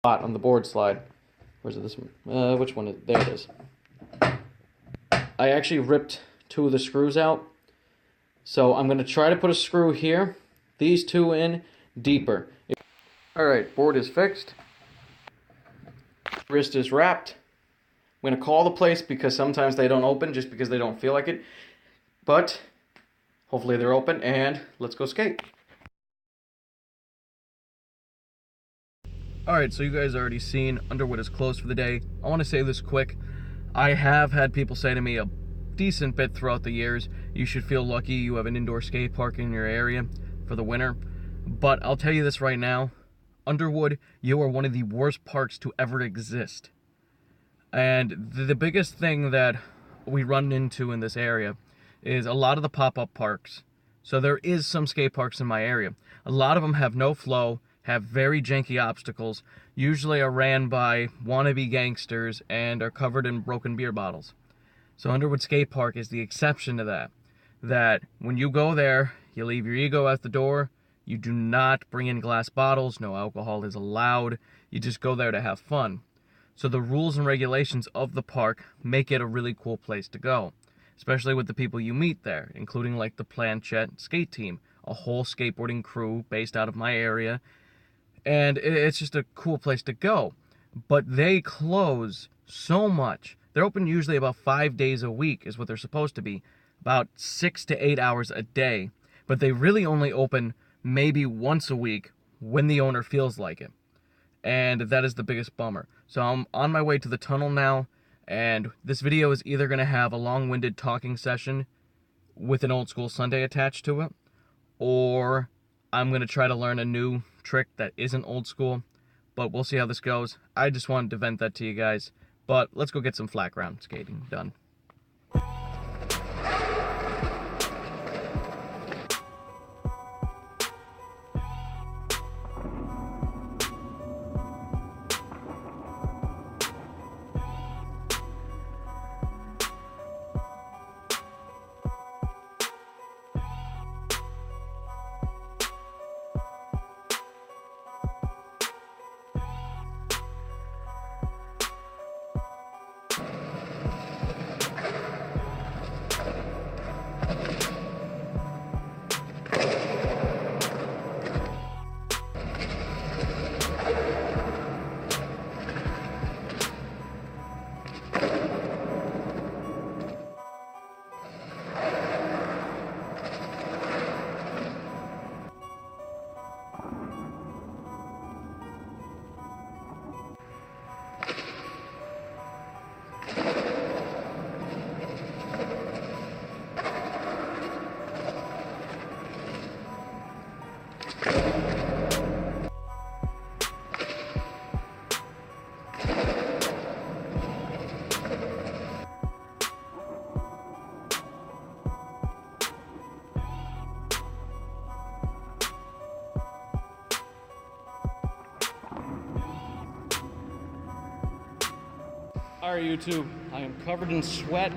on the board slide. Where's it, this one? Which one? There it is. I actually ripped 2 of the screws out. So I'm going to try to put a screw here, these 2 in deeper. Alright, board is fixed. Wrist is wrapped. I'm going to call the place because sometimes they don't open just because they don't feel like it. But hopefully they're open, and let's go skate. Alright, so you guys already seen Underwood is closed for the day. I want to say this quick. I have had people say to me a decent bit throughout the years, you should feel lucky you have an indoor skate park in your area for the winter. But I'll tell you this right now, Underwood, you are one of the worst parks to ever exist. And the biggest thing that we run into in this area is a lot of the pop-up parks. So there is some skate parks in my area. A lot of them have no flow, have very janky obstacles, usually are ran by wannabe gangsters, and are covered in broken beer bottles. So Underwood Skate Park is the exception to that. That when you go there, you leave your ego at the door, you do not bring in glass bottles, no alcohol is allowed, you just go there to have fun. So the rules and regulations of the park make it a really cool place to go, especially with the people you meet there, including like the Planchette skate team, a whole skateboarding crew based out of my area, and it's just a cool place to go. But they close so much. They're open usually about 5 days a week is what they're supposed to be, about 6 to 8 hours a day, but they really only open maybe once a week when the owner feels like it. And that is the biggest bummer. So I'm on my way to the tunnel now, and this video is either going to have a long-winded talking session with an old school Sunday attached to it, or I'm going to try to learn a new trick that isn't old school, but we'll see how this goes. I just wanted to vent that to you guys, but let's go get some flat ground skating done. Alright YouTube, I am covered in sweat.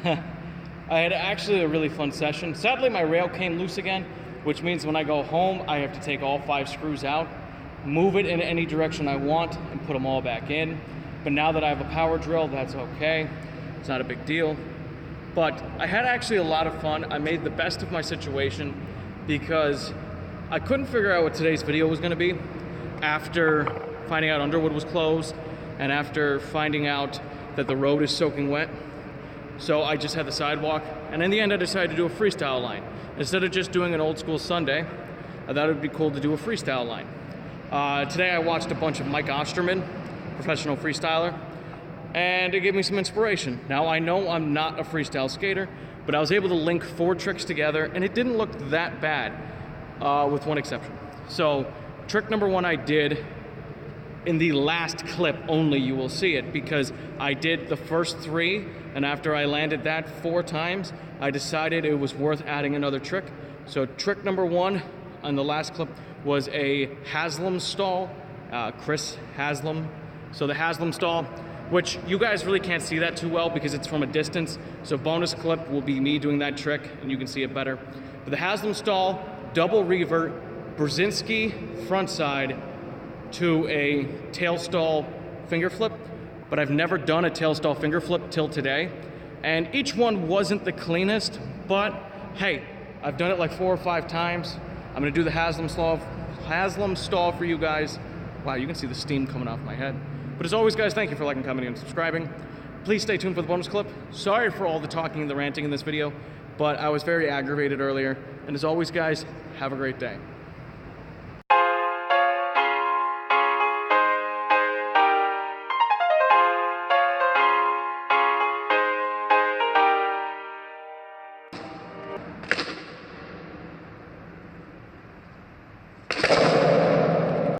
I had actually a really fun session. Sadly my rail came loose again, which means when I go home I have to take all 5 screws out, move it in any direction I want, and put them all back in. But now that I have a power drill, that's okay. It's not a big deal. But I had actually a lot of fun. I made the best of my situation because I couldn't figure out what today's video was going to be after finding out Underwood was closed and after finding out that the road is soaking wet. So I just had the sidewalk, and in the end I decided to do a freestyle line. Instead of just doing an old school Sunday, I thought it would be cool to do a freestyle line. Today I watched a bunch of Mike Osterman, professional freestyler, and it gave me some inspiration. Now I know I'm not a freestyle skater, but I was able to link 4 tricks together, and it didn't look that bad, with one exception. So trick number 1 I did in the last clip only, you will see it, because I did the first 3, and after I landed that 4 times, I decided it was worth adding another trick. So trick number 1 on the last clip was a Haslam stall, Chris Haslam. So the Haslam stall, which you guys really can't see that too well because it's from a distance. So bonus clip will be me doing that trick and you can see it better. But the Haslam stall, double revert, Brzezinski frontside, to a tail stall finger flip, but I've never done a tail stall finger flip till today. And each one wasn't the cleanest, but hey, I've done it like 4 or 5 times. I'm gonna do the Haslam stall for you guys. Wow, you can see the steam coming off my head. But as always, guys, thank you for liking, commenting, and subscribing. Please stay tuned for the bonus clip. Sorry for all the talking and the ranting in this video, but I was very aggravated earlier. And as always, guys, have a great day.